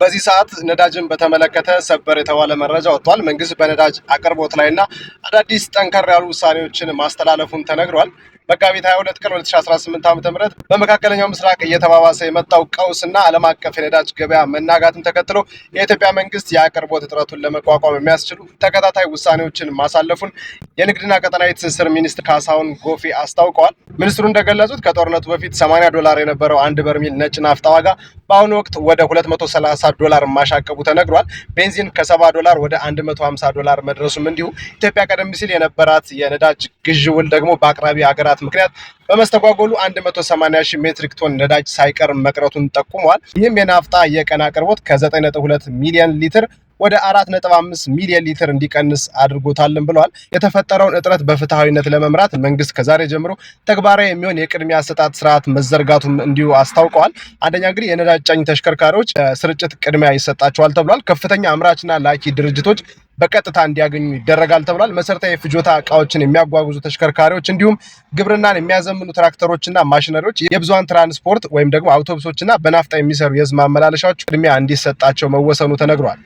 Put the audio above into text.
በዚህ ሰዓት ነዳጅን በተመለከተ ሰበር የተባለ መረጃ ወጥቷል። መንግስት በነዳጅ አቅርቦት ላይና አዳዲስ ጠንከር ያሉ ውሳኔዎችን ማስተላለፉን ተነግሯል። መጋቢት 22 ቀን 2018 ዓ.ም በመካከለኛው ምስራቅ እየተባባሰ የመጣው ቀውስና ዓለም አቀፍ የነዳጅ ገበያ መናጋትን ተከትሎ የኢትዮጵያ መንግስት የአቅርቦት እጥረቱን ለመቋቋም የሚያስችሉ ተከታታይ ውሳኔዎችን ማሳለፉን የንግድና ቀጠናዊ ትስስር ሚኒስትር ካሳሁን ጎፌ አስታውቀዋል። ሚኒስትሩ እንደገለጹት ከጦርነቱ በፊት $80 የነበረው አንድ በርሜል ነጭ ናፍጣ ዋጋ በአሁኑ ወቅት ወደ $230 ማሻቀቡ ተነግሯል። ቤንዚን ከ$70 ወደ $150 መድረሱም እንዲሁ ኢትዮጵያ ቀደም ሲል የነበራት የነዳጅ ግዥ ውል ደግሞ በአቅራቢ ሀገራት ምክንያት በመስተጓጎሉ 180,000 ሜትሪክ ቶን ነዳጅ ሳይቀር መቅረቱን ጠቁመዋል። ይህም የናፍጣ የቀን አቅርቦት ከ9.2 ሚሊዮን ሊትር ወደ 4.5 ሚሊዮን ሊትር እንዲቀንስ አድርጎታልን ብለዋል። የተፈጠረውን እጥረት በፍትሐዊነት ለመምራት መንግስት ከዛሬ ጀምሮ ተግባራዊ የሚሆን የቅድሚያ አሰጣጥ ስርዓት መዘርጋቱም እንዲሁ አስታውቀዋል። አንደኛ እንግዲህ የነዳጅ ጫኝ ተሽከርካሪዎች ስርጭት ቅድሚያ ይሰጣቸዋል ተብሏል። ከፍተኛ አምራችና ላኪ ድርጅቶች በቀጥታ እንዲያገኙ ይደረጋል ተብሏል። መሰረታዊ የፍጆታ እቃዎችን የሚያጓጉዙ ተሽከርካሪዎች እንዲሁም ግብርናን የሚያዘምኑ ትራክተሮችና ማሽነሪዎች፣ የብዙሃን ትራንስፖርት ወይም ደግሞ አውቶቡሶችና በናፍጣ የሚሰሩ የህዝብ ማመላለሻዎች ቅድሚያ እንዲሰጣቸው መወሰኑ ተነግሯል።